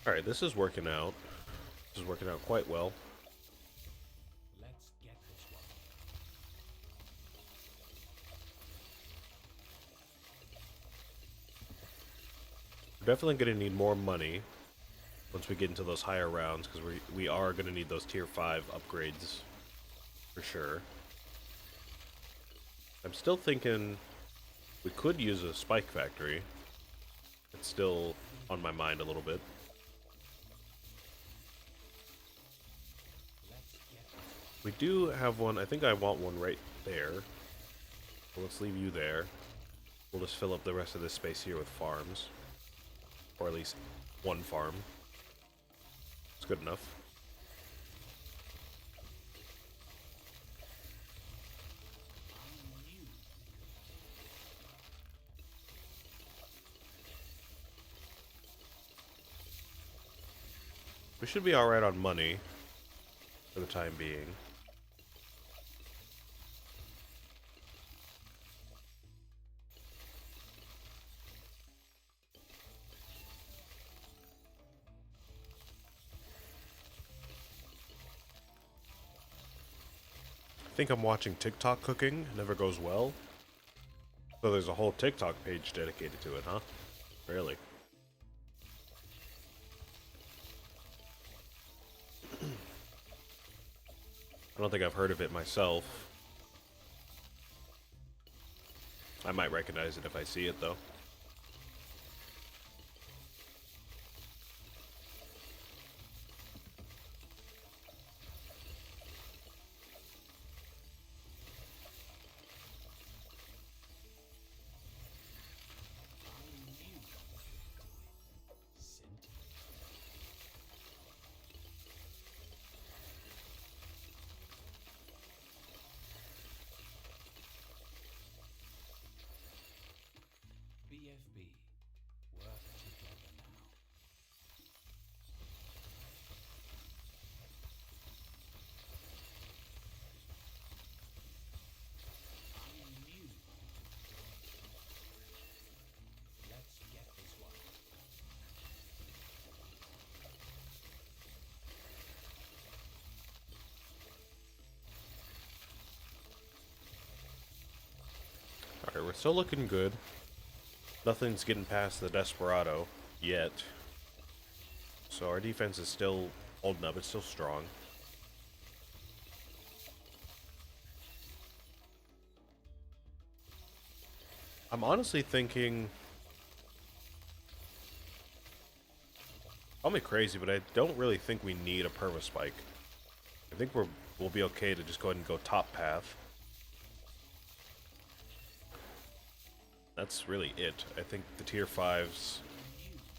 Alright, this is working out. This is working out quite well. Let's get this one. We're definitely going to need more money once we get into those higher rounds, because we are going to need those tier 5 upgrades for sure. I'm still thinking we could use a spike factory. It's still on my mind a little bit. We do have one. I think I want one right there. So let's leave you there. We'll just fill up the rest of this space here with farms. Or at least one farm. It's good enough. We should be alright on money for the time being. I think I'm watching TikTok cooking. It never goes well. So there's a whole TikTok page dedicated to it, huh? Really? I don't think I've heard of it myself. I might recognize it if I see it, though. BFB. Work together now. I knew. Let's get this one. Alright, we're still looking good. Nothing's getting past the Desperado yet. So our defense is still holding up. It's still strong. I'm honestly thinking... Call me crazy, but I don't really think we need a perma spike. I think we'll be okay to just go ahead and go top path. That's really it. I think the tier 5s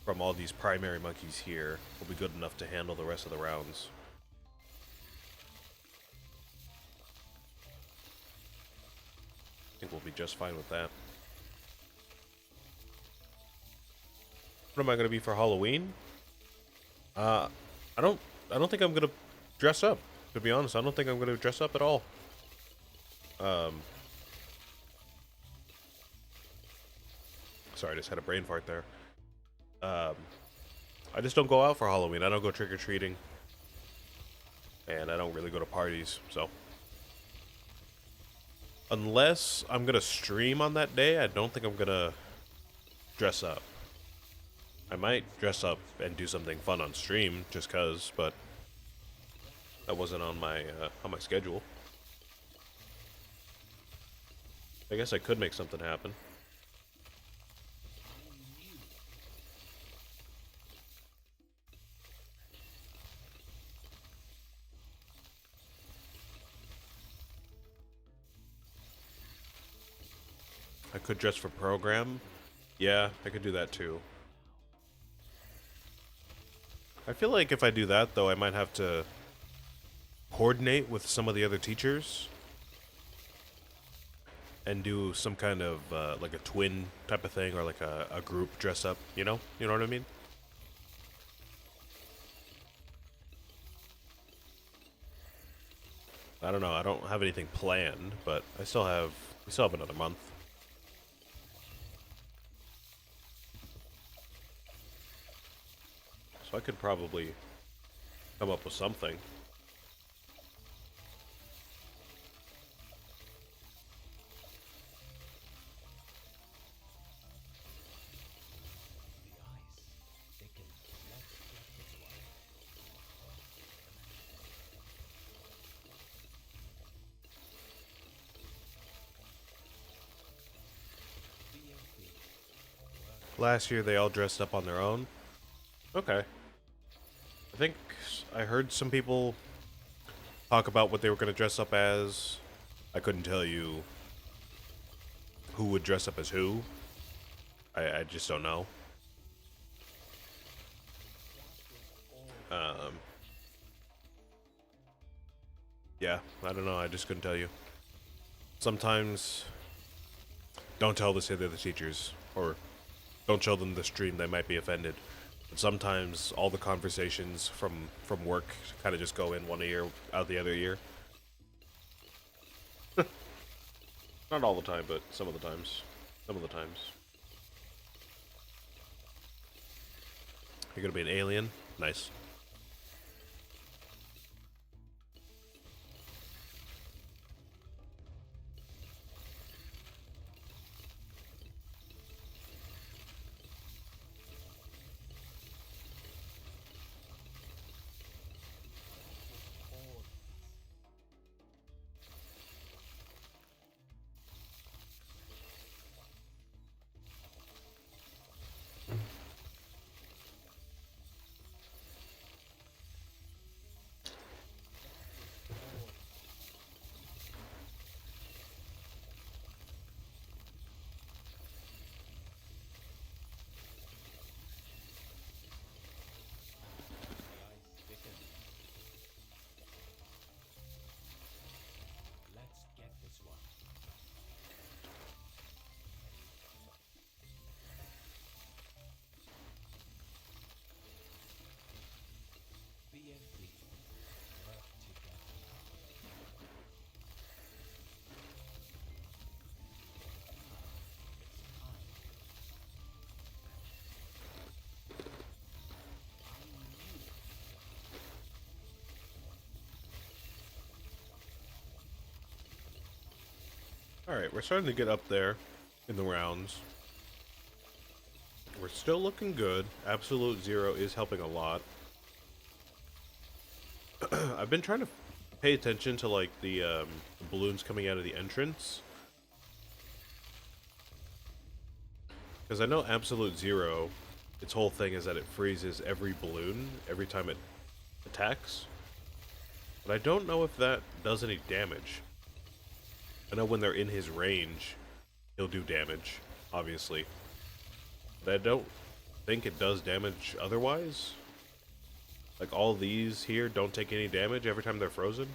from all these primary monkeys here will be good enough to handle the rest of the rounds. I think we'll be just fine with that. What am I going to be for Halloween? I don't think I'm going to dress up. To be honest, I don't think I'm going to dress up at all. Sorry, I just had a brain fart there. I just don't go out for Halloween. I don't go trick-or-treating. And I don't really go to parties, so. Unless I'm going to stream on that day, I don't think I'm going to dress up. I might dress up and do something fun on stream, just cause, but that wasn't on my schedule. I guess I could make something happen. I could dress for program. Yeah, I could do that too. I feel like if I do that, though, I might have to coordinate with some of the other teachers and do some kind of like a twin type of thing, or like a group dress up, you know? You know what I mean? I don't know. I don't have anything planned, but we still have another month. So I could probably come up with something. The ice thickens. Let's get this one. BFB. Last year they all dressed up on their own. Okay. I think I heard some people talk about what they were going to dress up as. I couldn't tell you who would dress up as who. I just don't know. Um, yeah, I don't know. I just couldn't tell you. Sometimes, don't tell this to the other teachers, or don't show them the stream. They might be offended. But sometimes all the conversations from work kind of just go in one ear, out the other ear. Not all the time, but some of the times. Some of the times. You're gonna be an alien? Nice. The ice thickens. Let's get this one. BFB. Work together now. It's time. Alright, we're starting to get up there in the rounds. We're still looking good. Absolute Zero is helping a lot. I've been trying to pay attention to like the balloons coming out of the entrance. Because I know Absolute Zero, its whole thing is that it freezes every balloon every time it attacks. But I don't know if that does any damage. I know when they're in his range, he'll do damage, obviously. But I don't think it does damage otherwise. Like, all these here don't take any damage every time they're frozen.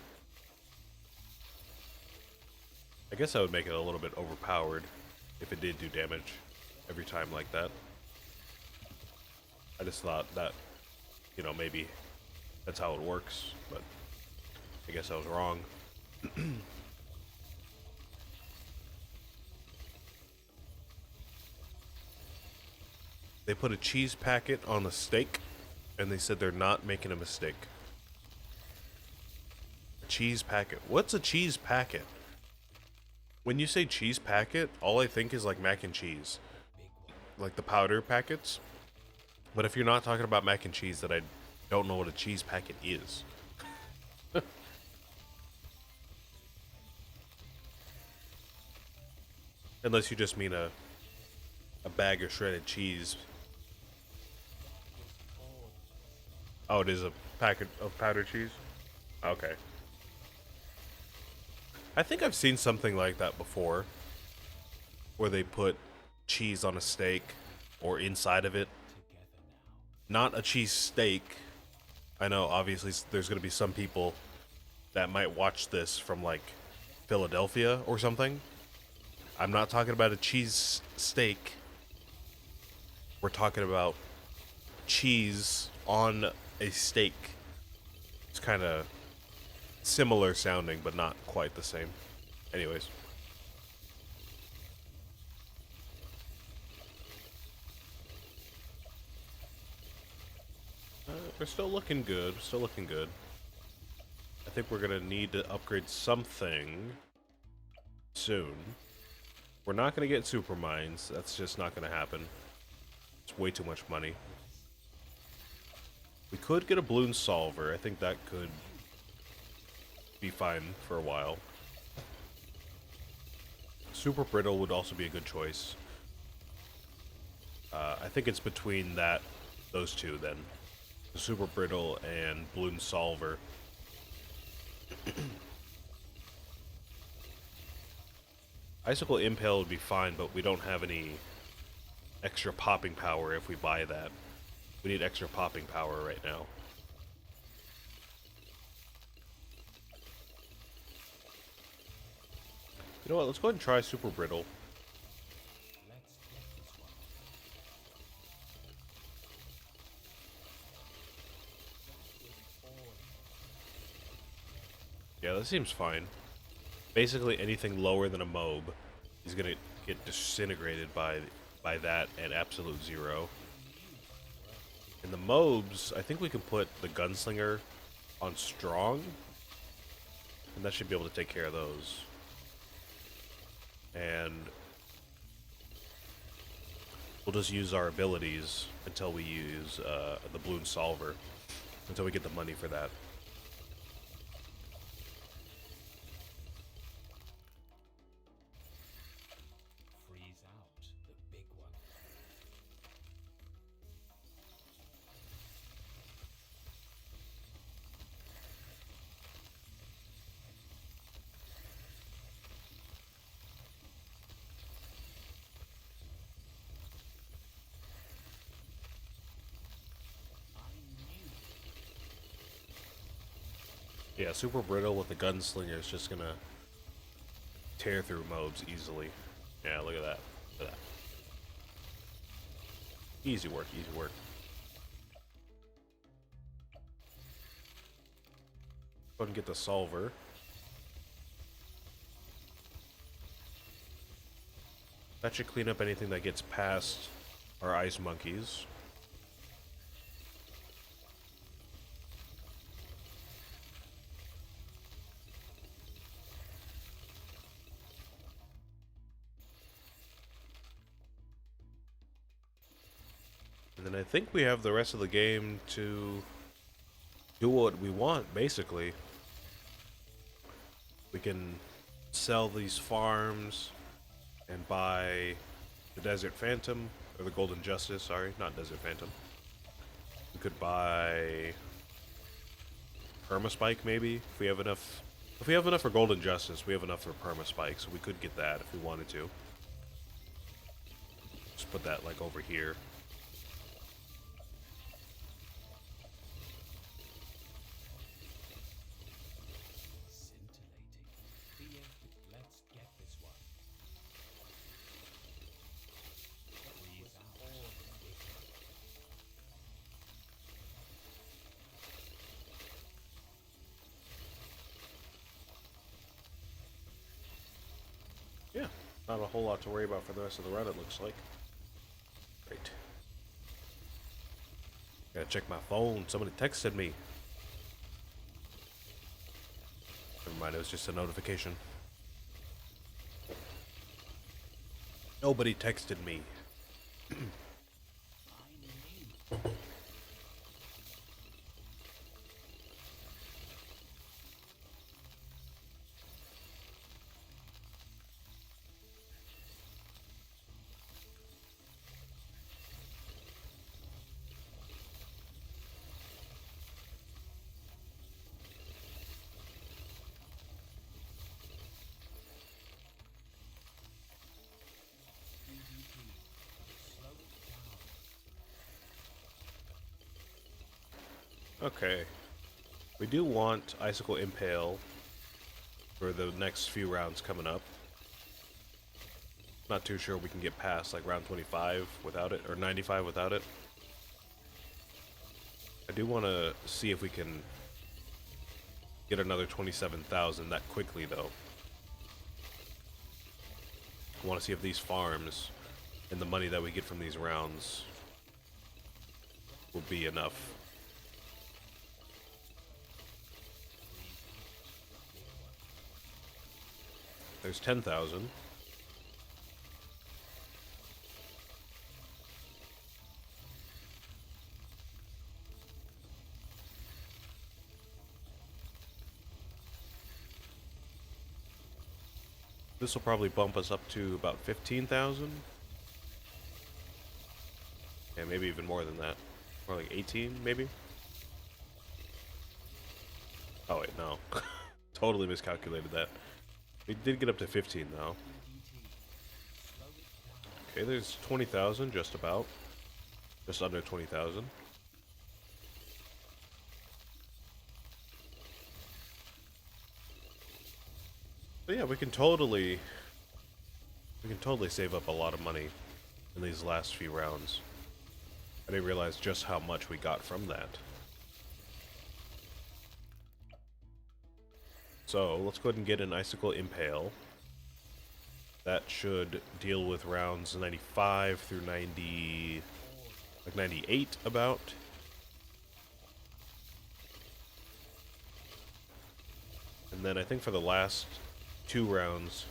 I guess that would make it a little bit overpowered if it did do damage every time like that. I just thought that, you know, maybe that's how it works, but I guess I was wrong. They put a cheese packet on a steak, and they said they're not making a mistake. A cheese packet. What's a cheese packet? When you say cheese packet, all I think is like mac and cheese. Like the powder packets. But if you're not talking about mac and cheese, then I don't know what a cheese packet is. Unless you just mean a bag of shredded cheese. Oh, it is a packet of powdered cheese? Okay. I think I've seen something like that before. Where they put cheese on a steak or inside of it. Not a cheese steak. I know, obviously, there's going to be some people that might watch this from, like, Philadelphia or something. I'm not talking about a cheese steak. We're talking about cheese on a steak. It's kind of similar sounding, but not quite the same. Anyways. We're still looking good. Still looking good. I think we're gonna need to upgrade something soon. We're not gonna get super mines. That's just not gonna happen. It's way too much money. We could get a balloon solver. I think that could be fine for a while. Super brittle would also be a good choice. I think it's between those two then. The super brittle and balloon solver. Icicle impale would be fine, but we don't have any extra popping power if we buy that. We need extra popping power right now. You know what, let's go ahead and try super brittle. Yeah, that seems fine. Basically anything lower than a mob is gonna get disintegrated by that at absolute zero. And the mobs, I think we can put the gunslinger on strong, and that should be able to take care of those. And we'll just use our abilities until we use the balloon solver, until we get the money for that. Freeze out the big one. Yeah, super brittle with the gunslinger is just gonna tear through mobs easily. Yeah, look at that. Look at that. Easy work, easy work. Go ahead and get the solver. That should clean up anything that gets past our ice monkeys. And then I think we have the rest of the game to do what we want, basically. We can sell these farms and buy the Desert Phantom, or the Golden Justice, sorry, not Desert Phantom. We could buy Permaspike, maybe, if we have enough. If we have enough for Golden Justice, we have enough for Permaspike, so we could get that if we wanted to. Just put that, like, over here. Scintillating. Let's get this one. Freeze out the big one. Yeah, not a whole lot to worry about for the rest of the run, it looks like. Great. Gotta check my phone. Somebody texted me. Never mind, it was just a notification. Nobody texted me. Okay. We do want Icicle Impale for the next few rounds coming up. Not too sure we can get past like round 25 without it, or 95 without it. I do want to see if we can get another 27,000 that quickly though. I want to see if these farms and the money that we get from these rounds will be enough. There's 10,000. This will probably bump us up to about 15,000. Yeah, maybe even more than that. More like 18, maybe? Oh, wait, no. Totally miscalculated that. We did get up to 15, though. Okay, there's 20,000, just about. Just under 20,000. But yeah, we can totally save up a lot of money in these last few rounds. I didn't realize just how much we got from that. So, let's go ahead and get an Icicle Impale. That should deal with rounds 95 through 90... like 98, about. And then I think for the last 2 rounds,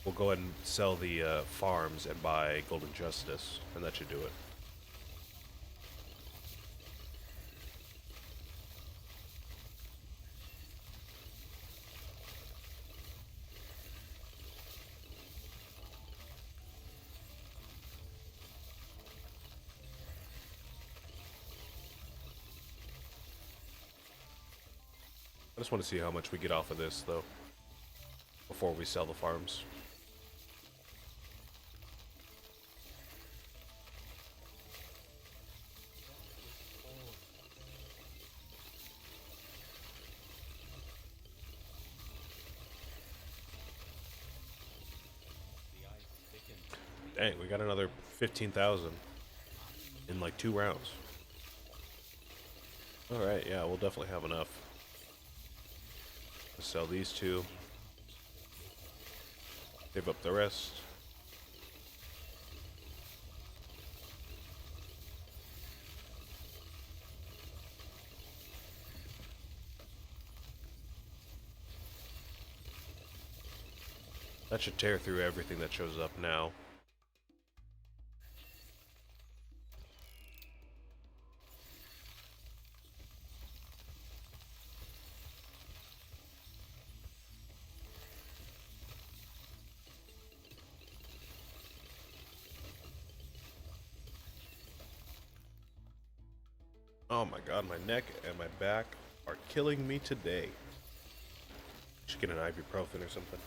we'll go ahead and sell the farms and buy Golden Justice, and that should do it. I just want to see how much we get off of this, though, before we sell the farms. Dang, we got another 15,000 in like 2 rounds. Alright, yeah, we'll definitely have enough. Let's sell these 2. Save up the rest. That should tear through everything that shows up now. Oh my god, my neck and my back are killing me today. Should get an ibuprofen or something.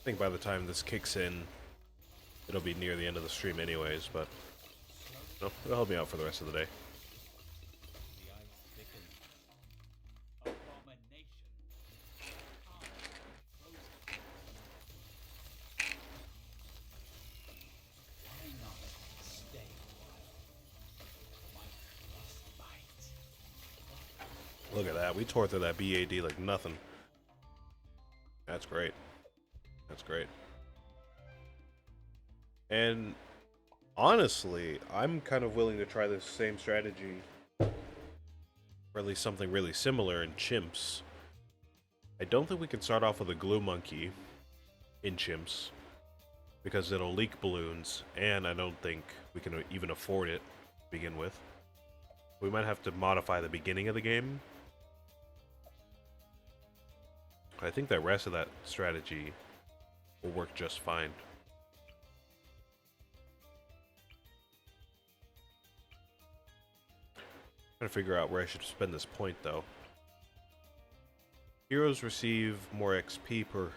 I think by the time this kicks in, it'll be near the end of the stream anyways, but no, it'll help me out for the rest of the day. Look at that, we tore through that BAD like nothing. That's great. That's great. And honestly, I'm kind of willing to try this same strategy, or at least something really similar in chimps. I don't think we can start off with a glue monkey in chimps, because it'll leak balloons, and I don't think we can even afford it to begin with. We might have to modify the beginning of the game. I think the rest of that strategy will work just fine. Trying to figure out where I should spend this point, though. Heroes receive more XP per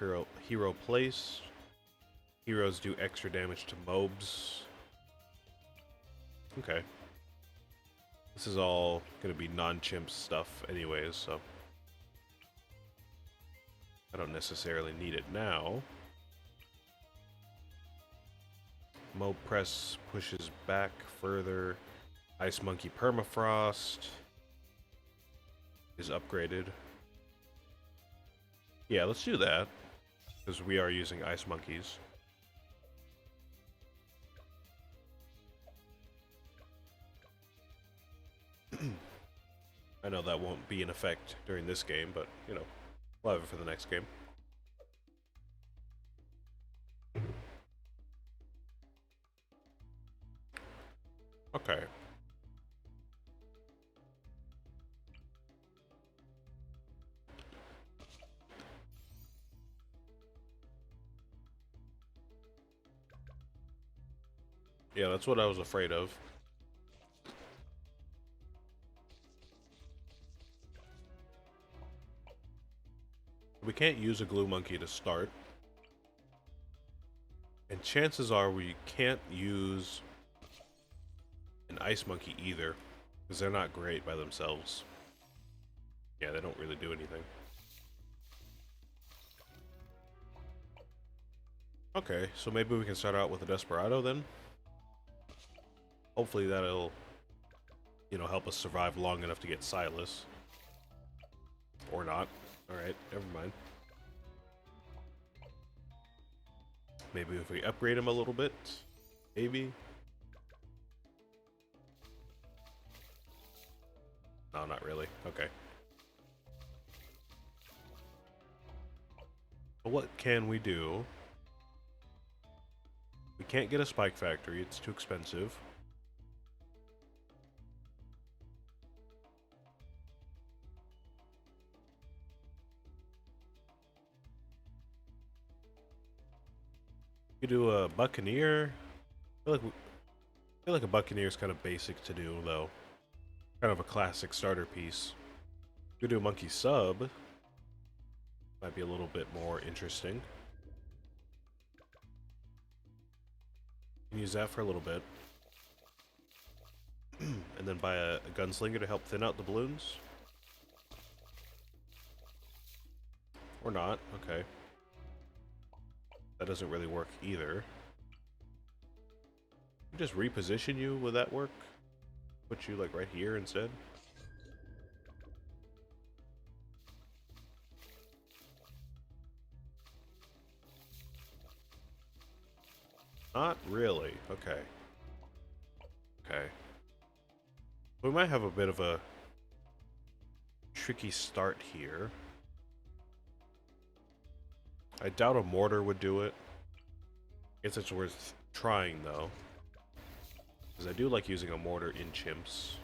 hero place. Heroes do extra damage to mobs. Okay. This is all going to be non-chimp stuff anyways, so I don't necessarily need it now. Mob Press pushes back further. Ice Monkey Permafrost is upgraded. Yeah, let's do that, because we are using Ice Monkeys. I know that won't be in effect during this game, but, you know, we'll have it for the next game. Okay. Yeah, that's what I was afraid of. We can't use a glue monkey to start. And chances are we can't use an ice monkey either, because they're not great by themselves. Yeah, they don't really do anything. Okay, so maybe we can start out with a Desperado then? Hopefully that'll, you know, help us survive long enough to get Silas. Or not. Alright, never mind. Maybe if we upgrade him a little bit? Maybe? No, not really. Okay. So what can we do? We can't get a Spike Factory, it's too expensive. We could do a Buccaneer. I feel like a Buccaneer is kind of basic to do, though. Kind of a classic starter piece. We could do a Monkey Sub. Might be a little bit more interesting. Can use that for a little bit. And then buy a Gunslinger to help thin out the balloons. Or not, okay. That doesn't really work either. Just reposition you, would that work? Put you like right here instead? Not really, okay. Okay. We might have a bit of a tricky start here. I doubt a mortar would do it. Guess it's worth trying though. Because I do like using a mortar in chimps.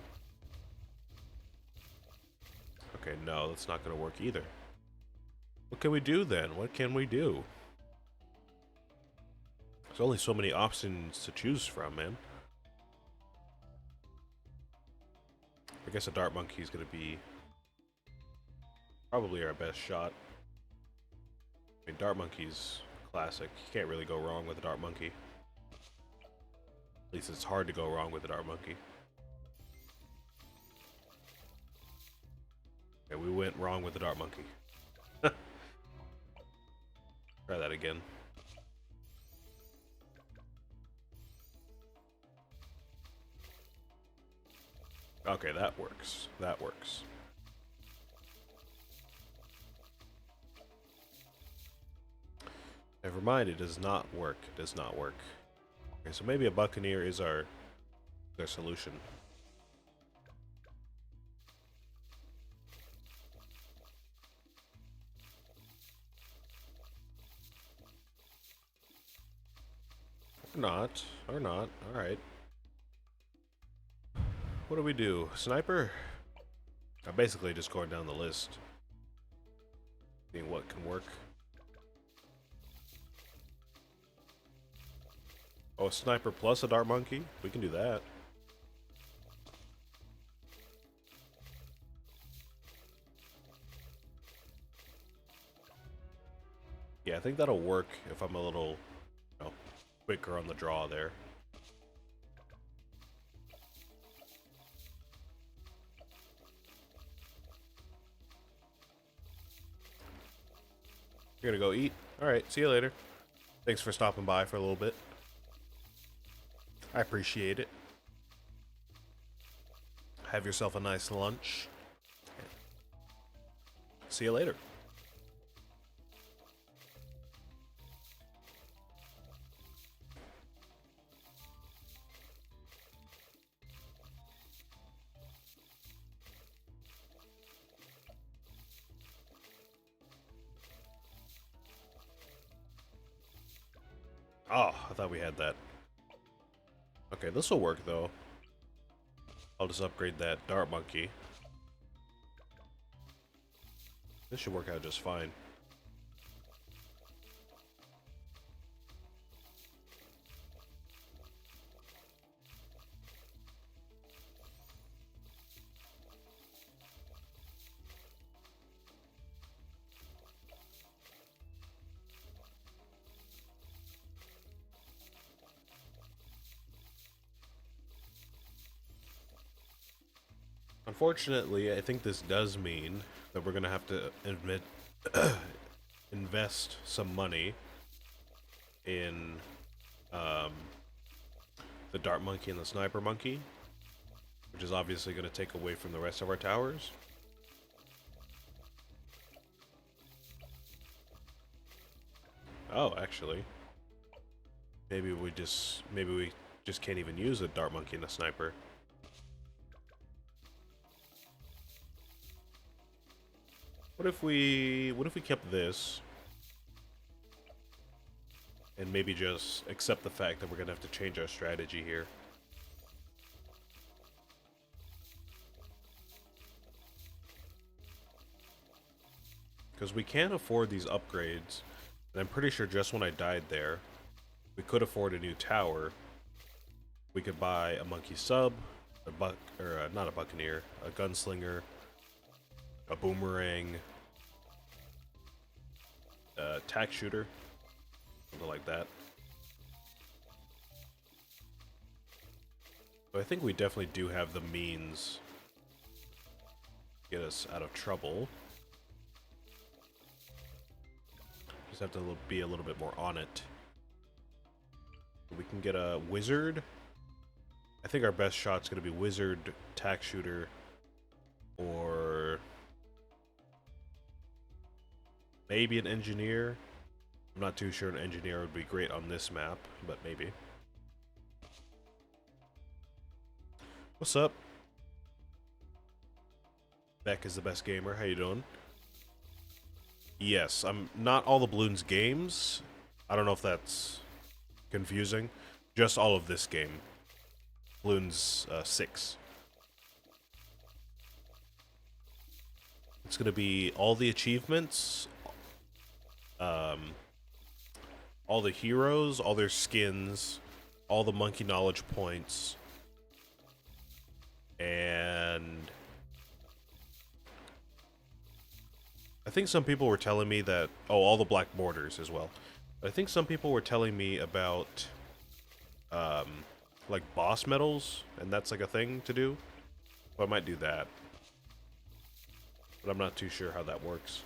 Okay, no, that's not going to work either. What can we do then? What can we do? There's only so many options to choose from, man. I guess a Dart Monkey is going to be probably our best shot. I mean, Dart Monkey's classic. You can't really go wrong with a Dart Monkey. At least it's hard to go wrong with a Dart Monkey. Okay, we went wrong with the Dart Monkey. Try that again. Okay, that works. That works. Never mind, it does not work. It does not work. Okay, so maybe a Buccaneer is our solution. Or not. Or not. Alright. What do we do? Sniper? I'm basically just going down the list. Seeing what can work. Oh, a sniper plus a Dart Monkey? We can do that. Yeah, I think that'll work if I'm a little, you know, quicker on the draw there. You're gonna go eat? Alright, see you later. Thanks for stopping by for a little bit. I appreciate it. Have yourself a nice lunch. See you later. Oh, I thought we had that. Okay, this will work though. I'll just upgrade that dart monkey. This should work out just fine. Unfortunately, I think this does mean that we're gonna have to invest some money in um, the dart monkey and the sniper monkey, which is obviously going to take away from the rest of our towers. Oh, actually, maybe we just can't even use a dart monkey and a sniper. What if we kept this and maybe just accept the fact that we're gonna have to change our strategy here? Because we can't afford these upgrades, and I'm pretty sure just when I died there, we could afford a new tower. We could buy a monkey sub, not a buccaneer, a gunslinger, a boomerang, a tack shooter, something like that. But I think we definitely do have the means to get us out of trouble. Just have to be a little bit more on it. We can get a wizard. I think our best shot's going to be wizard, tack shooter, or maybe an engineer. I'm not too sure an engineer would be great on this map, but maybe. What's up? Beck is the best gamer. How you doing? Yes, I'm not all the Bloons games. I don't know if that's confusing. Just all of this game. Bloons 6. It's gonna be all the achievements, all the heroes, all their skins, all the monkey knowledge points, and I think some people were telling me that, oh, all the black borders as well. I think some people were telling me about, like boss medals, and that's like a thing to do. So I might do that. But I'm not too sure how that works.